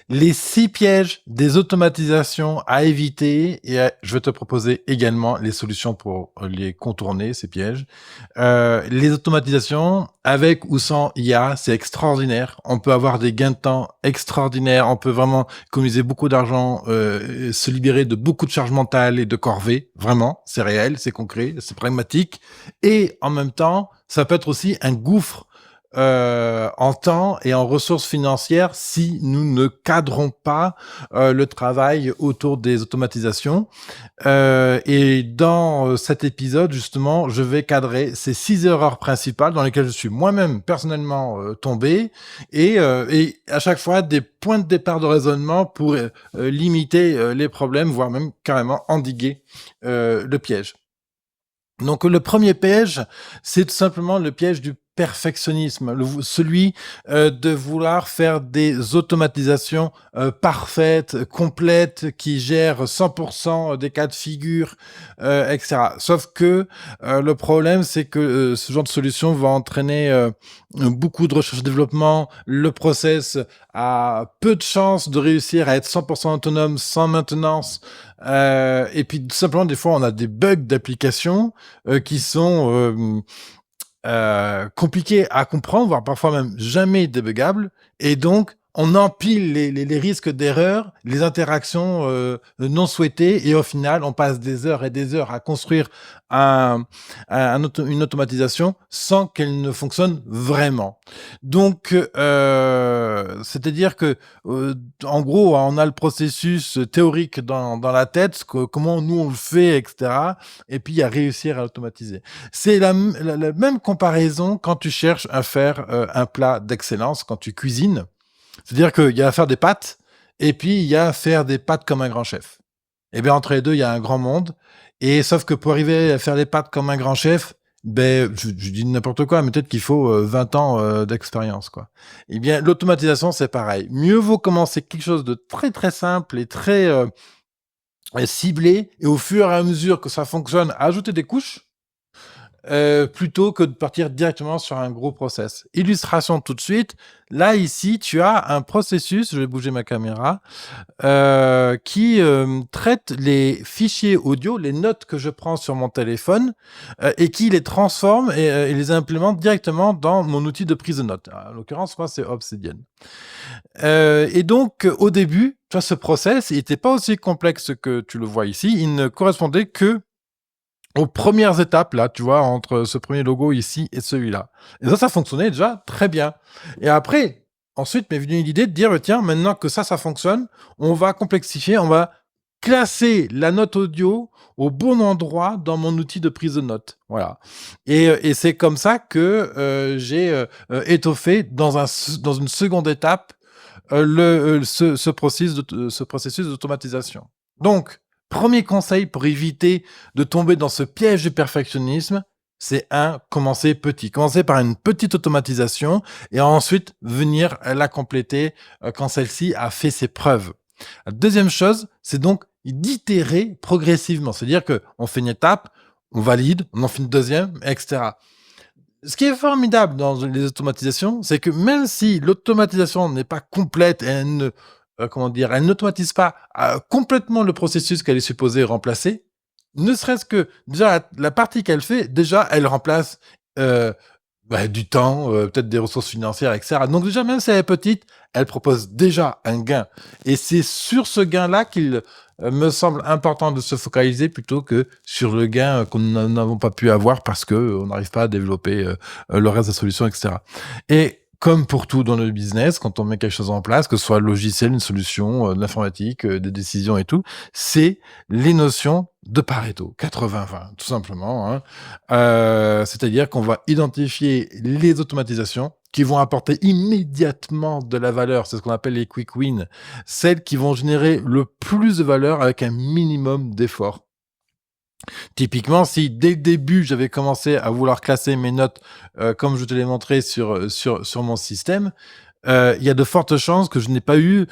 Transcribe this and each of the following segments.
les 6 pièges des automatisations à éviter et je vais te proposer également les solutions pour les contourner, ces pièges. Les automatisations, avec ou sans IA, c'est extraordinaire. On peut avoir des gains de temps extraordinaires. On peut vraiment économiser beaucoup d'argent, se libérer de beaucoup de charges mentales et de corvées. Vraiment, c'est réel, c'est concret, c'est pragmatique. Et en même temps, ça peut être aussi un gouffre en temps et en ressources financières si nous ne cadrons pas le travail autour des automatisations. Et dans cet épisode, justement, je vais cadrer ces 6 erreurs principales dans lesquelles je suis moi-même personnellement tombé et à chaque fois des points de départ de raisonnement pour limiter les problèmes, voire même carrément endiguer le piège. Donc le premier piège, c'est tout simplement le piège du perfectionnisme, celui de vouloir faire des automatisations parfaites, complètes, qui gèrent 100% des cas de figure, etc. Sauf que le problème, c'est que ce genre de solution va entraîner beaucoup de recherche et développement. Le process a peu de chances de réussir à être 100% autonome sans maintenance. Et puis tout simplement, des fois, on a des bugs d'application qui sont compliqués à comprendre, voire parfois même jamais débuggables. Et donc, on empile les risques d'erreur, les interactions non souhaitées, et au final, on passe des heures et des heures à construire une automatisation sans qu'elle ne fonctionne vraiment. Donc, c'est-à-dire que, en gros, on a le processus théorique dans la tête, comment nous on le fait, etc. Et puis, il y a réussir à automatiser. C'est la même comparaison quand tu cherches à faire un plat d'excellence, quand tu cuisines. C'est-à-dire qu'il y a à faire des pâtes, et puis il y a à faire des pâtes comme un grand chef. Et bien entre les deux, il y a un grand monde. Et sauf que pour arriver à faire les pâtes comme un grand chef, ben je dis n'importe quoi, mais peut-être qu'il faut 20 ans d'expérience, quoi. Eh bien, l'automatisation, c'est pareil. Mieux vaut commencer quelque chose de très très simple et très ciblé, et au fur et à mesure que ça fonctionne, ajouter des couches, plutôt que de partir directement sur un gros process. Illustration tout de suite. Là, ici, tu as un processus, je vais bouger ma caméra, qui traite les fichiers audio, les notes que je prends sur mon téléphone, et qui les transforme et les implémente directement dans mon outil de prise de notes. En l'occurrence, moi, c'est Obsidian. Et donc, au début, tu vois, ce process, il n'était pas aussi complexe que tu le vois ici. Il ne correspondait que aux premières étapes, là, tu vois, entre ce premier logo ici et celui-là. Et ça fonctionnait déjà très bien. Et après, ensuite m'est venue l'idée de dire, tiens, maintenant que ça fonctionne, on va complexifier, on va classer la note audio au bon endroit dans mon outil de prise de notes. Voilà. Et c'est comme ça que j'ai étoffé dans une seconde étape ce processus d'automatisation. Donc, premier conseil pour éviter de tomber dans ce piège du perfectionnisme, c'est commencer petit. Commencer par une petite automatisation et ensuite venir la compléter quand celle-ci a fait ses preuves. La deuxième chose, c'est donc d'itérer progressivement. C'est-à-dire qu'on fait une étape, on valide, on en fait une deuxième, etc. Ce qui est formidable dans les automatisations, c'est que même si l'automatisation n'est pas complète et elle ne, elle n'automatise pas complètement le processus qu'elle est supposée remplacer, ne serait-ce que déjà la partie qu'elle fait, déjà elle remplace euh, du temps, peut-être des ressources financières, etc. Donc déjà, même si elle est petite, elle propose déjà un gain. Et c'est sur ce gain-là qu'il me semble important de se focaliser plutôt que sur le gain qu'on n'avons pas pu avoir parce qu'on n'arrive pas à développer le reste des solutions, etc. Et comme pour tout dans le business, quand on met quelque chose en place, que ce soit un logiciel, une solution, de l'informatique, des décisions et tout, c'est les notions de Pareto, 80-20, tout simplement. Hein. C'est-à-dire qu'on va identifier les automatisations qui vont apporter immédiatement de la valeur. C'est ce qu'on appelle les quick wins. Celles qui vont générer le plus de valeur avec un minimum d'effort. Typiquement, si dès le début, j'avais commencé à vouloir classer mes notes comme je te l'ai montré sur mon système, il y a de fortes chances que je n'ai pas eu,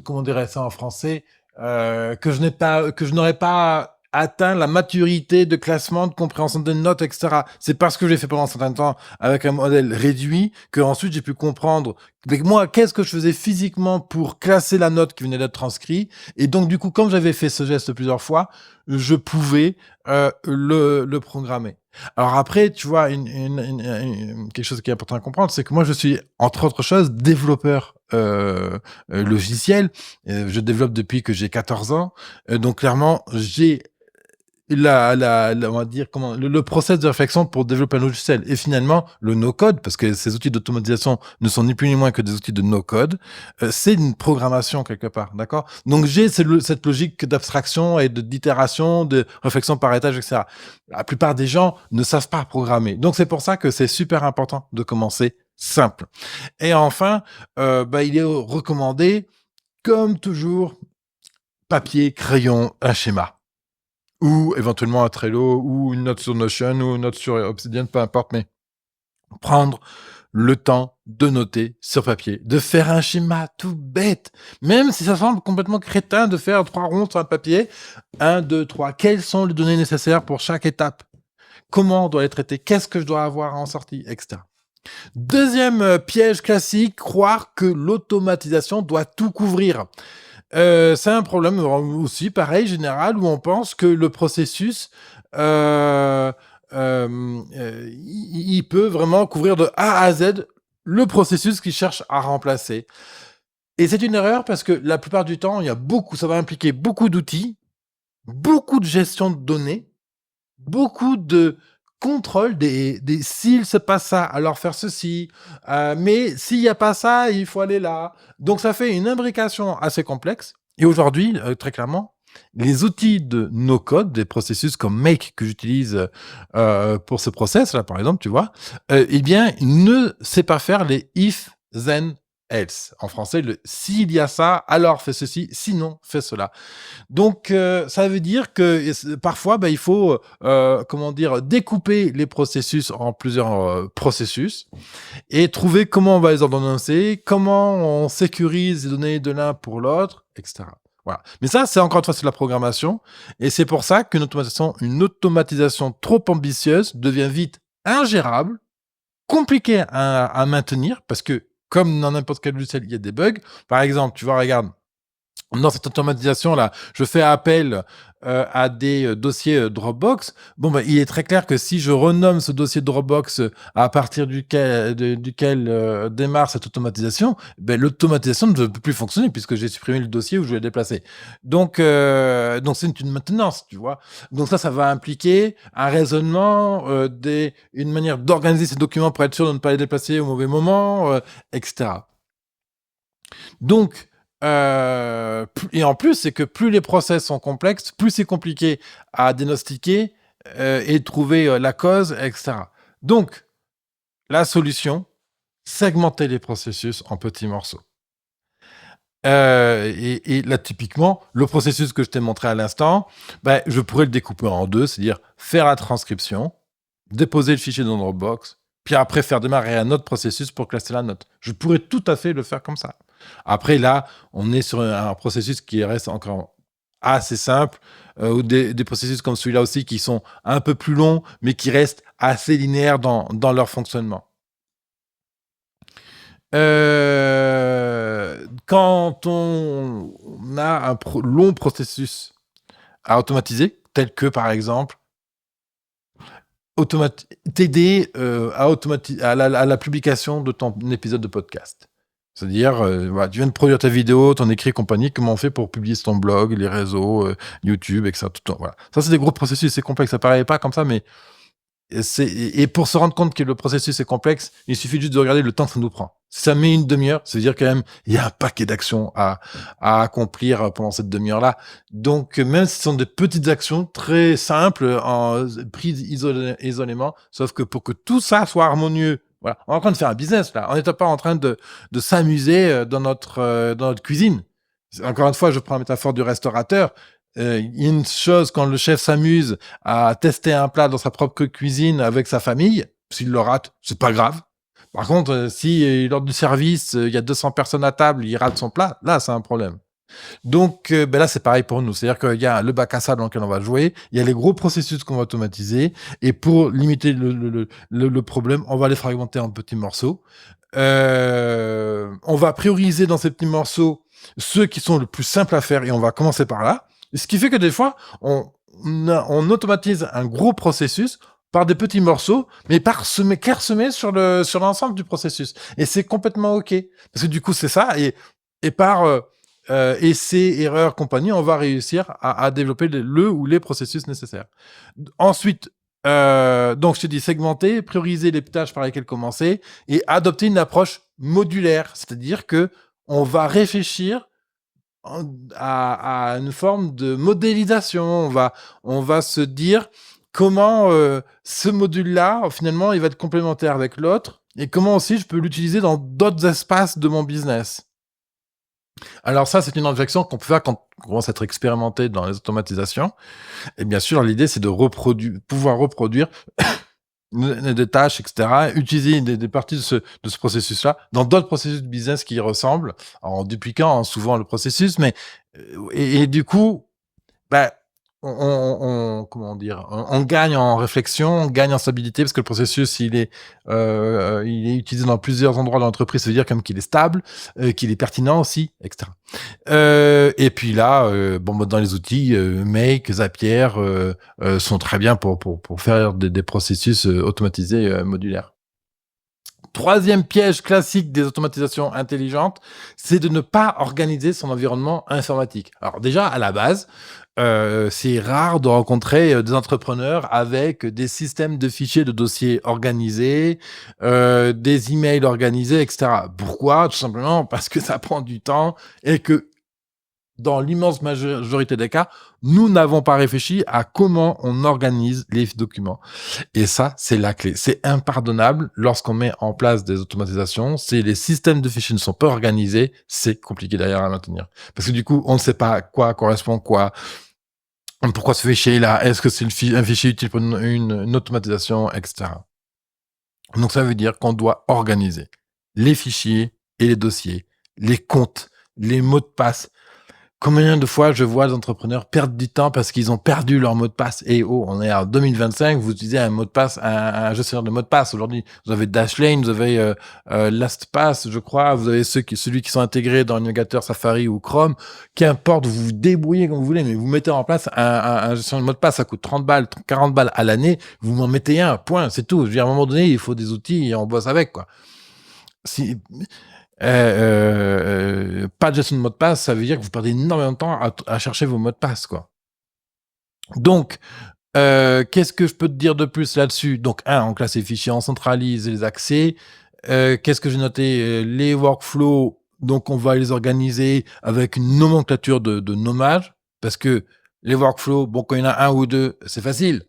comment dirais ça en français, que je n'aurais pas atteint la maturité de classement, de compréhension des notes, et cetera. C'est parce que j'ai fait pendant un certain temps avec un modèle réduit qu'ensuite j'ai pu comprendre avec moi qu'est-ce que je faisais physiquement pour classer la note qui venait d'être transcrite. Et donc du coup, comme j'avais fait ce geste plusieurs fois, je pouvais le programmer. Alors après, tu vois, quelque chose qui est important à comprendre, c'est que moi je suis entre autres choses développeur logiciel. Je développe depuis que j'ai 14 ans. Donc clairement, j'ai on va dire comment le process de réflexion pour développer un logiciel et finalement le no-code, parce que ces outils d'automatisation ne sont ni plus ni moins que des outils de no-code, c'est une programmation quelque part, d'accord? Donc j'ai cette logique d'abstraction et d'itération, de réflexion par étage, etc. La plupart des gens ne savent pas programmer. Donc c'est pour ça que c'est super important de commencer simple. Et enfin, il est recommandé, comme toujours, papier, crayon, un schéma. Ou éventuellement un Trello, ou une note sur Notion, ou une note sur Obsidian, peu importe, mais prendre le temps de noter sur papier, de faire un schéma tout bête, même si ça semble complètement crétin de faire 3 ronds sur un papier. 1, 2, 3. Quelles sont les données nécessaires pour chaque étape? Comment on doit les traiter? Qu'est-ce que je dois avoir en sortie? Etc. Deuxième piège classique, croire que l'automatisation doit tout couvrir. C'est un problème aussi pareil général où on pense que le processus, il peut vraiment couvrir de A à Z le processus qu'il cherche à remplacer. Et c'est une erreur parce que la plupart du temps, ça va impliquer beaucoup d'outils, beaucoup de gestion de données, beaucoup de contrôle des s'il se passe ça, alors faire ceci, mais s'il y a pas ça, il faut aller là. Donc ça fait une imbrication assez complexe et aujourd'hui, très clairement, les outils de no code, des processus comme Make que j'utilise, pour ce process là, par exemple, tu vois? Eh bien, il ne sait pas faire les if, then, else. En français, le s'il y a ça, alors fais ceci, sinon fais cela. Donc, ça veut dire que parfois, il faut, comment dire? Découper les processus en plusieurs, processus et trouver comment on va les ordonnancer, comment on sécurise les données de l'un pour l'autre, et cetera. Voilà. Mais ça, c'est encore une fois, c'est de la programmation et c'est pour ça qu'une automatisation trop ambitieuse devient vite ingérable, compliquée à maintenir parce que comme dans n'importe quel logiciel, il y a des bugs. Par exemple, tu vois, regarde, dans cette automatisation-là, je fais appel, à des, dossiers, Dropbox. Bon, il est très clair que si je renomme ce dossier Dropbox, à partir duquel, démarre cette automatisation, l'automatisation ne peut plus fonctionner puisque j'ai supprimé le dossier où je l'ai déplacé. Donc c'est une maintenance, tu vois? Donc ça va impliquer un raisonnement, une manière d'organiser ces documents pour être sûr de ne pas les déplacer au mauvais moment, et cetera. Donc, et en plus, c'est que plus les process sont complexes, plus c'est compliqué à diagnostiquer, et trouver, la cause, et cetera. Donc, la solution, segmenter les processus en petits morceaux. Et là, typiquement, le processus que je t'ai montré à l'instant, je pourrais le découper en 2, c'est-à-dire faire la transcription, déposer le fichier dans Dropbox, puis après faire démarrer un autre processus pour classer la note. Je pourrais tout à fait le faire comme ça. Après là, on est sur un processus qui reste encore assez simple, ou des processus comme celui-là aussi qui sont un peu plus longs, mais qui restent assez linéaires dans leur fonctionnement. Quand on a un long processus à automatiser, tel que par exemple t'aider, à la publication de ton épisode de podcast. C'est-à-dire, voilà, tu viens de produire ta vidéo, ton écrit et compagnie, comment on fait pour publier sur ton blog, les réseaux, YouTube et cetera, tout le temps, voilà. Ça, c'est des gros processus, c'est complexe, ça paraît pas comme ça, mais et pour se rendre compte que le processus est complexe, il suffit juste de regarder le temps que ça nous prend. Si ça met une demi-heure, ça veut dire quand même, il y a un paquet d'actions à accomplir pendant cette demi-heure-là. Donc, même si ce sont des petites actions très simples, prises isolément, sauf que pour que tout ça soit harmonieux, voilà. On est en train de faire un business, là. On n'est pas en train de s'amuser, dans notre cuisine. Encore une fois, je prends la métaphore du restaurateur. Il y a une chose quand le chef s'amuse à tester un plat dans sa propre cuisine avec sa famille, s'il le rate, c'est pas grave. Par contre, si lors du service, il y a 200 personnes à table, il rate son plat, là, c'est un problème. Donc, là, c'est pareil pour nous. C'est-à-dire qu'il y a le bac à sable dans lequel on va jouer, il y a les gros processus qu'on va automatiser et pour limiter le problème, on va les fragmenter en petits morceaux. On va prioriser dans ces petits morceaux ceux qui sont le plus simples à faire et on va commencer par là. Ce qui fait que des fois, on automatise un gros processus par des petits morceaux, mais clairsemés sur l'ensemble du processus. Et c'est complètement OK. Parce que du coup, c'est ça. Et par essais, erreurs, compagnie, on va réussir à développer le ou les processus nécessaires. Ensuite, donc je te dis segmenter, prioriser les tâches par lesquelles commencer et adopter une approche modulaire, c'est-à-dire que on va réfléchir à une forme de modélisation. On va se dire comment ce module-là, finalement, il va être complémentaire avec l'autre et comment aussi je peux l'utiliser dans d'autres espaces de mon business. Alors ça, c'est une réflexion qu'on peut faire quand on commence à être expérimenté dans les automatisations. Et bien sûr, l'idée, c'est de pouvoir reproduire des tâches, etc., utiliser des parties de ce processus-là dans d'autres processus de business qui y ressemblent, en dupliquant souvent le processus, mais et du coup, bah, comment dire? On gagne en réflexion, on gagne en stabilité parce que le processus, il est utilisé dans plusieurs endroits de l'entreprise. Ça veut dire comme qu'il est stable, qu'il est pertinent aussi, et cetera. Et puis là, dans les outils, Make, Zapier, sont très bien pour faire des processus, automatisés, modulaires. Troisième piège classique des automatisations intelligentes, c'est de ne pas organiser son environnement informatique. Alors déjà, à la base, c'est rare de rencontrer, des entrepreneurs avec des systèmes de fichiers de dossiers organisés, des emails organisés, et cetera. Pourquoi? Tout simplement parce que ça prend du temps et que dans l'immense majorité des cas, nous n'avons pas réfléchi à comment on organise les documents. Et ça, c'est la clé. C'est impardonnable lorsqu'on met en place des automatisations. Si les systèmes de fichiers ne sont pas organisés, c'est compliqué derrière à maintenir. Parce que du coup, on ne sait pas quoi correspond quoi. Pourquoi ce fichier-là? Est-ce que c'est un fichier utile pour une automatisation, etc. Donc ça veut dire qu'on doit organiser les fichiers et les dossiers, les comptes, les mots de passe. Combien de fois je vois des entrepreneurs perdre du temps parce qu'ils ont perdu leur mot de passe? Et oh, on est en 2025, vous utilisez un mot de passe, un gestionnaire de mot de passe. Aujourd'hui, vous avez Dashlane, vous avez LastPass, je crois, vous avez celui qui sont intégrés dans le navigateur Safari ou Chrome. Qu'importe, vous vous débrouillez comme vous voulez, mais vous mettez en place un gestionnaire de mot de passe, ça coûte 30 balles, 40 balles à l'année, vous m'en mettez un, point, c'est tout. Je veux dire, à un moment donné, il faut des outils et on bosse avec, quoi. Si, pas de gestion de mot de passe, ça veut dire que vous perdez énormément de temps à chercher vos mots de passe, quoi. Donc, qu'est-ce que je peux te dire de plus là-dessus? Donc, on classe les fichiers, on centralise les accès. Qu'est-ce que j'ai noté? Les workflows, donc on va les organiser avec une nomenclature de nommage, parce que les workflows, bon, quand il y en a un ou deux, c'est facile.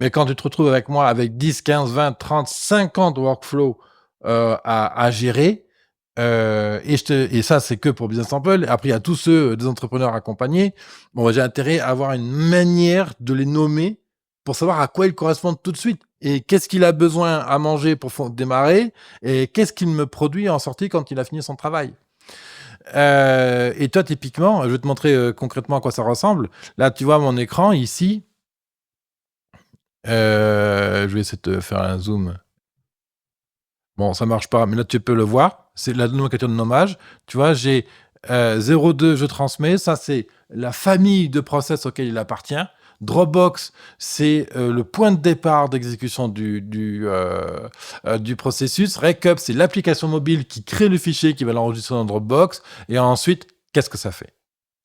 Mais quand tu te retrouves avec moi avec 10, 15, 20, 30, 50 workflows à gérer, et ça, c'est que pour Business Sample. Après, il y a tous ceux des entrepreneurs accompagnés. Bon, j'ai intérêt à avoir une manière de les nommer pour savoir à quoi ils correspondent tout de suite. Et qu'est-ce qu'il a besoin à manger pour démarrer et qu'est-ce qu'il me produit en sortie quand il a fini son travail. Et toi, typiquement, je vais te montrer concrètement à quoi ça ressemble. Là, tu vois mon écran ici. Je vais essayer de te faire un zoom. Bon, ça marche pas, mais là, tu peux le voir. C'est la nomenclature de nommage. Tu vois, j'ai 02, je transmets. Ça, c'est la famille de process auquel il appartient. Dropbox, c'est le point de départ d'exécution du processus. Recup, c'est l'application mobile qui crée le fichier qui va l'enregistrer dans Dropbox. Et ensuite, qu'est-ce que ça fait?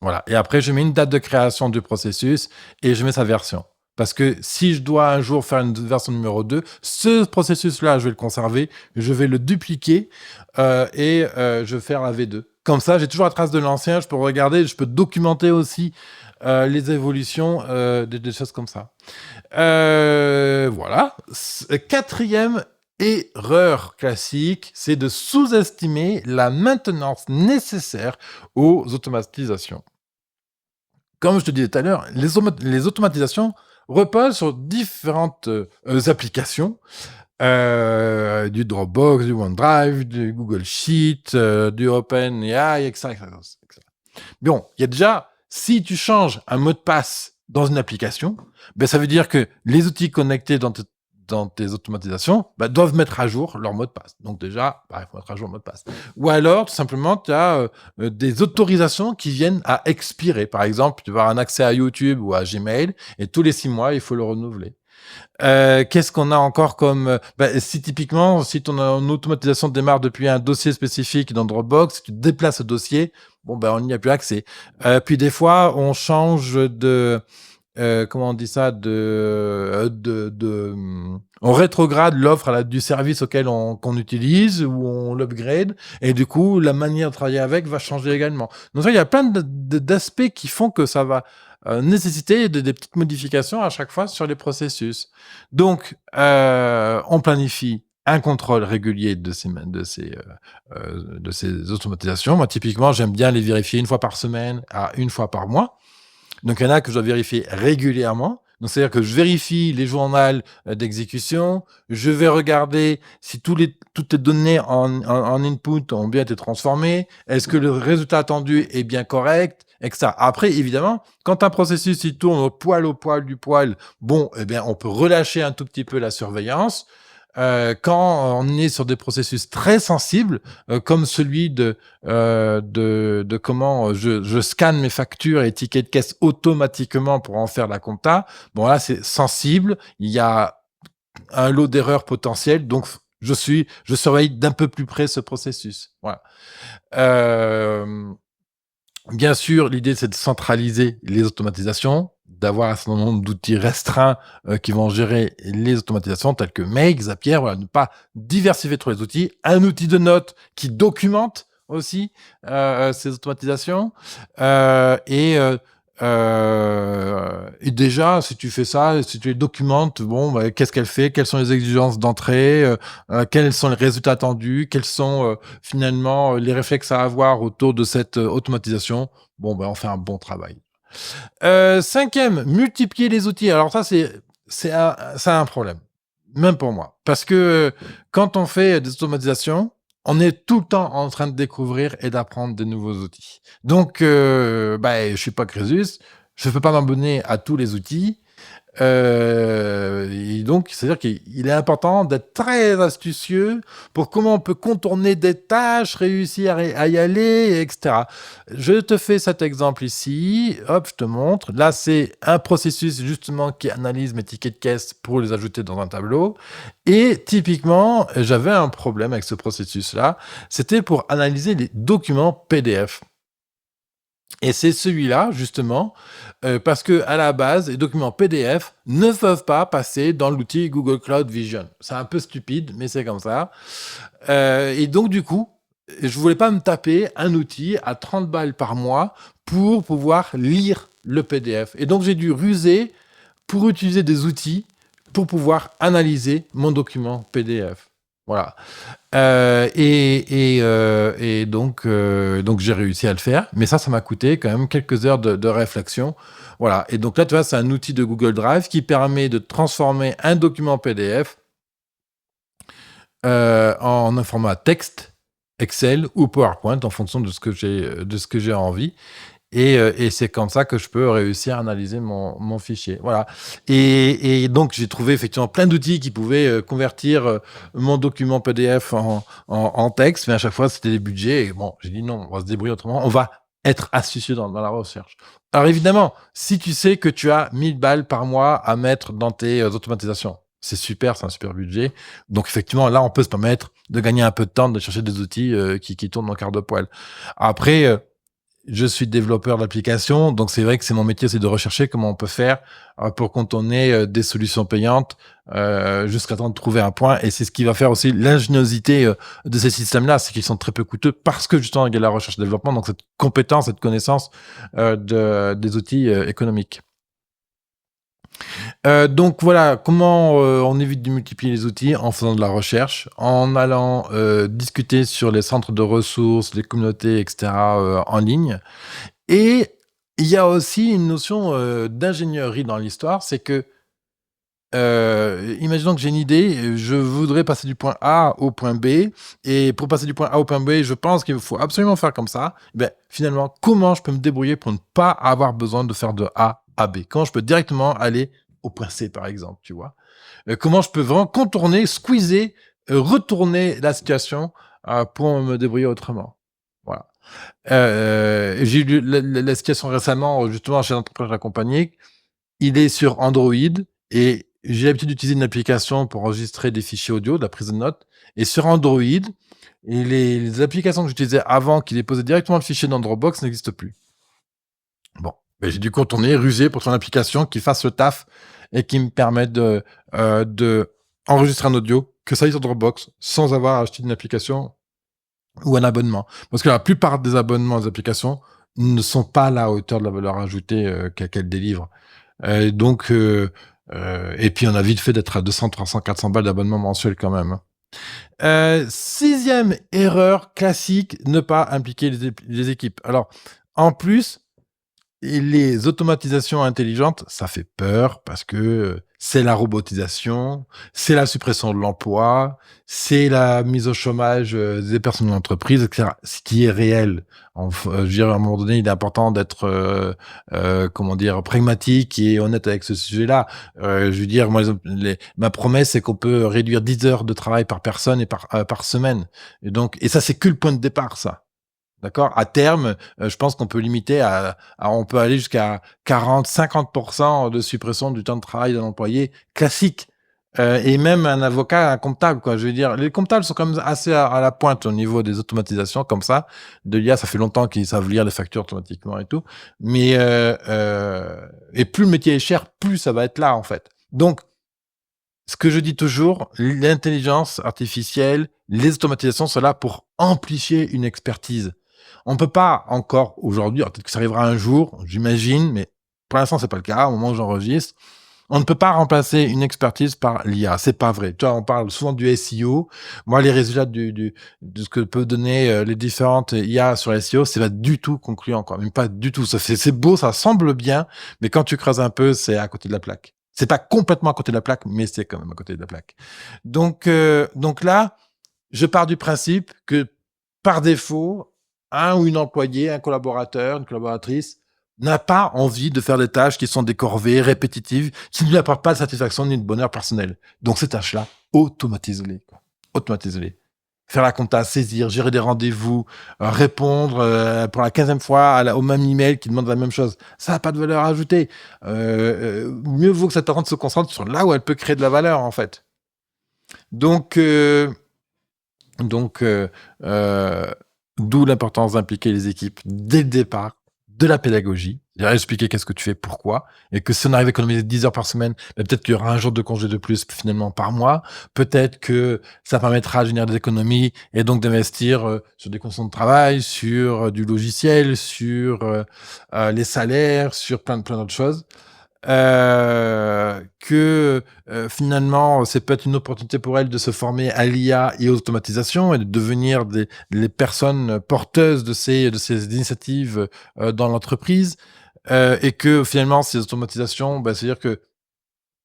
Voilà. Et après, je mets une date de création du processus et je mets sa version. Parce que si je dois un jour faire une version numéro 2, ce processus-là, je vais le conserver, je vais le dupliquer et je vais faire la V2. Comme ça, j'ai toujours la trace de l'ancien, je peux regarder, je peux documenter aussi les évolutions, des choses comme ça. Voilà. Quatrième erreur classique, c'est de sous-estimer la maintenance nécessaire aux automatisations. Comme je te disais tout à l'heure, les automatisations reposent sur différentes applications, du Dropbox, du OneDrive, du Google Sheet, du OpenAI, etc., etc., etc. Bon, il y a déjà, si tu changes un mot de passe dans une application, ben, ça veut dire que les outils connectés dans tes automatisations, bah, doivent mettre à jour leur mot de passe. Donc déjà, bah, il faut mettre à jour le mot de passe. Ou alors, tout simplement, tu as des autorisations qui viennent à expirer. Par exemple, tu vas avoir un accès à YouTube ou à Gmail et tous les 6 mois, il faut le renouveler. Qu'est-ce qu'on a encore comme bah, si typiquement, si ton automatisation démarre depuis un dossier spécifique dans Dropbox, si tu déplaces ce dossier, bon ben on n'y a plus accès. Puis des fois, on change de comment on dit ça, on rétrograde l'offre du service qu'on utilise ou on l'upgrade et du coup la manière de travailler avec va changer également. Donc ça, il y a plein d'aspects qui font que ça va nécessiter des petites modifications à chaque fois sur les processus. Donc on planifie un contrôle régulier de ces automatisations. Moi, typiquement, j'aime bien les vérifier une fois par semaine à une fois par mois. Donc, il y en a que je dois vérifier régulièrement. Donc, c'est-à-dire que je vérifie les journaux d'exécution. Je vais regarder si toutes les données en input ont bien été transformées. Est-ce que le résultat attendu est bien correct, etc. Après, évidemment, quand un processus il tourne au poil du poil, bon, eh bien, on peut relâcher un tout petit peu la surveillance. Quand on est sur des processus très sensibles, comme celui de comment je scanne mes factures et tickets de caisse automatiquement pour en faire la compta, bon là c'est sensible, il y a un lot d'erreurs potentielles, donc je surveille d'un peu plus près ce processus. Voilà. Euh, Bien sûr, l'idée, c'est de centraliser les automatisations, d'avoir un certain nombre d'outils restreints qui vont gérer les automatisations, tels que Make, Zapier, voilà, ne pas diversifier trop les outils. Un outil de notes qui documente aussi ces automatisations. Et déjà, si tu fais ça, si tu les documentes, bon, bah, qu'est-ce qu'elle fait, quelles sont les exigences d'entrée, quels sont les résultats attendus, quels sont finalement les réflexes à avoir autour de cette automatisation. Bon, ben, on fait un bon travail. Cinquième, multiplier les outils. Alors ça, c'est un problème, même pour moi, parce que quand on fait des automatisations, on est tout le temps en train de découvrir et d'apprendre des nouveaux outils. Donc, bah, je suis pas Crésus, je peux pas m'abonner à tous les outils. Et donc, c'est-à-dire qu'il est important d'être très astucieux pour comment on peut contourner des tâches, réussir à y aller, etc. Je te fais cet exemple ici. Hop, je te montre. Là, c'est un processus justement qui analyse mes tickets de caisse pour les ajouter dans un tableau. Et typiquement, j'avais un problème avec ce processus-là. C'était pour analyser les documents PDF. Et c'est celui-là, justement, parce que à la base, les documents PDF ne peuvent pas passer dans l'outil Google Cloud Vision. C'est un peu stupide, mais c'est comme ça. Et donc, du coup, je voulais pas me taper un outil à 30 balles par mois pour pouvoir lire le PDF. Et donc, j'ai dû ruser pour utiliser des outils pour pouvoir analyser mon document PDF. Voilà. Donc j'ai réussi à le faire, mais ça m'a coûté quand même quelques heures de réflexion. Voilà. Et donc là, tu vois, c'est un outil de Google Drive qui permet de transformer un document PDF en un format texte, Excel ou PowerPoint en fonction de ce que j'ai envie. Et c'est comme ça que je peux réussir à analyser mon fichier. Voilà. Et donc, j'ai trouvé effectivement plein d'outils qui pouvaient convertir mon document PDF en texte, mais à chaque fois, c'était des budgets. Et bon, j'ai dit non, on va se débrouiller autrement. On va être astucieux dans la recherche. Alors évidemment, si tu sais que tu as 1000 balles par mois à mettre dans tes automatisations, c'est super, c'est un super budget. Donc effectivement, là, on peut se permettre de gagner un peu de temps, de chercher des outils qui tournent en quart de poil. Après, je suis développeur d'applications, donc c'est vrai que c'est mon métier, c'est de rechercher comment on peut faire pour contourner des solutions payantes jusqu'à temps de trouver un point. Et c'est ce qui va faire aussi l'ingéniosité de ces systèmes-là, c'est qu'ils sont très peu coûteux parce que justement il y a la recherche et développement, donc cette compétence, cette connaissance des outils économiques. Donc voilà, comment on évite de multiplier les outils en faisant de la recherche, en allant discuter sur les centres de ressources, les communautés, etc. En ligne. Et il y a aussi une notion d'ingénierie dans l'histoire, c'est que imaginons que j'ai une idée, je voudrais passer du point A au point B et pour passer du point A au point B, je pense qu'il faut absolument faire comme ça. Ben, finalement, comment je peux me débrouiller pour ne pas avoir besoin de faire de A à B? Comment je peux directement aller au point C, par exemple, tu vois? Comment je peux vraiment contourner, squeezer, retourner la situation, pour me débrouiller autrement? Voilà. J'ai eu la situation récemment, justement, chez l'entreprise que j'accompagnais. Il est sur Android et j'ai l'habitude d'utiliser une application pour enregistrer des fichiers audio, de la prise de notes. Et sur Android, et les applications que j'utilisais avant qui déposaient directement le fichier dans Dropbox n'existent plus. Bon, ben, j'ai dû contourner, ruser pour trouver une application qui fasse le taf et qui me permette de enregistrer un audio, que ça aille sur Dropbox, sans avoir acheté une application ou un abonnement. Parce que la plupart des abonnements des applications ne sont pas à la hauteur de la valeur ajoutée qu'elles délivrent. Donc, et puis on a vite fait d'être à 200, 300, 400 balles d'abonnement mensuel quand même, hein. 6e erreur classique, ne pas impliquer les équipes. Alors, en plus, et les automatisations intelligentes, ça fait peur parce que c'est la robotisation, c'est la suppression de l'emploi, c'est la mise au chômage des personnes de l'entreprise, etc. Ce qui est réel. Je veux dire, à un moment donné, il est important d'être, comment dire, pragmatique et honnête avec ce sujet-là. Je veux dire, moi, ma promesse, c'est qu'on peut réduire 10 heures de travail par personne et par semaine. Et donc, et ça, c'est que le point de départ, ça. D'accord? À terme, je pense qu'on peut limiter on peut aller jusqu'à 40-50% de suppression du temps de travail d'un employé classique. Et même un avocat, un comptable, quoi. Je veux dire, les comptables sont quand même assez à la pointe au niveau des automatisations comme ça. De l'IA, ça fait longtemps qu'ils savent lire les factures automatiquement et tout. Mais et plus le métier est cher, plus ça va être là, en fait. Donc, ce que je dis toujours, l'intelligence artificielle, les automatisations sont là pour amplifier une expertise. On peut pas encore aujourd'hui, alors peut-être que ça arrivera un jour, j'imagine, mais pour l'instant c'est pas le cas au moment où j'enregistre. On ne peut pas remplacer une expertise par l'IA, c'est pas vrai. Tu vois, on parle souvent du SEO. Moi, les résultats de ce que peut donner les différentes IA sur SEO, c'est pas du tout concluant, quoi. Même pas du tout. C'est beau, ça semble bien, mais quand tu creuses un peu, c'est à côté de la plaque. C'est pas complètement à côté de la plaque, mais c'est quand même à côté de la plaque. Donc là, je pars du principe que par défaut, un ou une employée, un collaborateur, une collaboratrice n'a pas envie de faire des tâches qui sont des corvées répétitives, qui ne lui apportent pas de satisfaction ni de bonheur personnel. Donc ces tâches-là, automatisez-les, quoi. Automatisez-les. Faire la compta, saisir, gérer des rendez-vous, répondre pour la 15e fois au même email qui demande la même chose. Ça n'a pas de valeur ajoutée. Mieux vaut que cette personne se concentre sur là où elle peut créer de la valeur, en fait. Donc, donc, d'où l'importance d'impliquer les équipes dès le départ, de la pédagogie, c'est-à-dire expliquer qu'est-ce que tu fais, pourquoi, et que si on arrive à économiser 10 heures par semaine, ben peut-être qu'il y aura un jour de congé de plus finalement par mois. Peut-être que ça permettra de générer des économies et donc d'investir sur des conditions de travail, sur du logiciel, sur les salaires, sur plein d'autres choses. Finalement, c'est peut-être une opportunité pour elle de se former à l'IA et aux automatisations et de devenir les personnes porteuses de ces initiatives dans l'entreprise. Et que finalement, ces automatisations, bah, c'est-à-dire que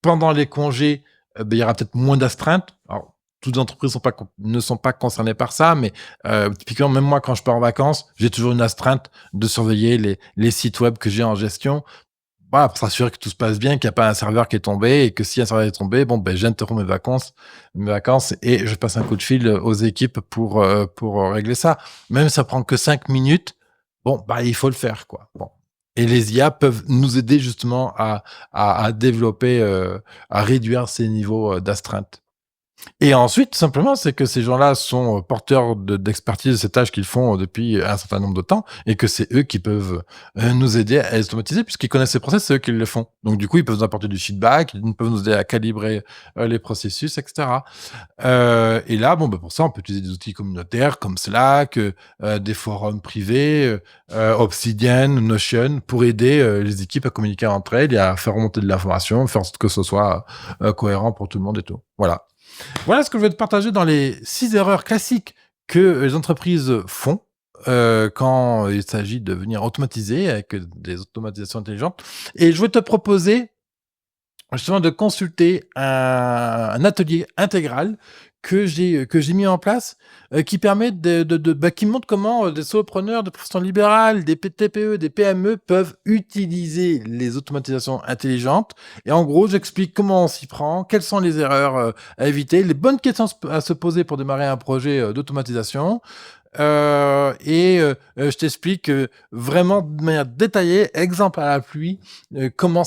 pendant les congés, bah, il y aura peut-être moins d'astreintes. Alors, toutes les entreprises ne sont pas concernées par ça, mais typiquement, même moi, quand je pars en vacances, j'ai toujours une astreinte de surveiller les sites web que j'ai en gestion. Voilà, pour s'assurer que tout se passe bien, qu'il y a pas un serveur qui est tombé et que si un serveur est tombé, bon, ben, j'interromps mes vacances et je passe un coup de fil aux équipes pour régler ça. Même si ça prend que 5 minutes, bon, bah, il faut le faire, quoi. Bon. Et les IA peuvent nous aider justement à développer, à réduire ces niveaux d'astreinte. Et ensuite, simplement, c'est que ces gens-là sont porteurs d'expertise de ces tâches qu'ils font depuis un certain nombre de temps et que c'est eux qui peuvent nous aider à les automatiser puisqu'ils connaissent ces process, c'est eux qui le font. Donc, du coup, ils peuvent nous apporter du feedback, ils peuvent nous aider à calibrer les processus, etc. Et là, bon, bah, pour ça, on peut utiliser des outils communautaires comme Slack, des forums privés, Obsidian, Notion, pour aider les équipes à communiquer entre elles et à faire remonter de l'information, faire en sorte que ce soit cohérent pour tout le monde et tout. Voilà ce que je vais te partager dans les 6 erreurs classiques que les entreprises font quand il s'agit de venir automatiser avec des automatisations intelligentes. Et je vais te proposer justement de consulter un atelier intégral que j'ai mis en place, qui permet qui montre comment, des solopreneurs, des professions libérales, des TPE, des PME peuvent utiliser les automatisations intelligentes et en gros, j'explique comment on s'y prend, quelles sont les erreurs, à éviter, les bonnes questions à se poser pour démarrer un projet, d'automatisation. Je t'explique, vraiment de manière détaillée, exemple à la pluie, comment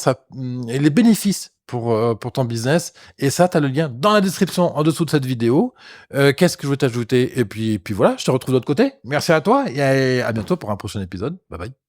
et les bénéfices pour ton business et ça, tu as le lien dans la description en dessous de cette vidéo. Qu'est-ce que je veux t'ajouter? Et puis voilà, je te retrouve de l'autre côté. Merci à toi et à bientôt pour un prochain épisode. Bye bye.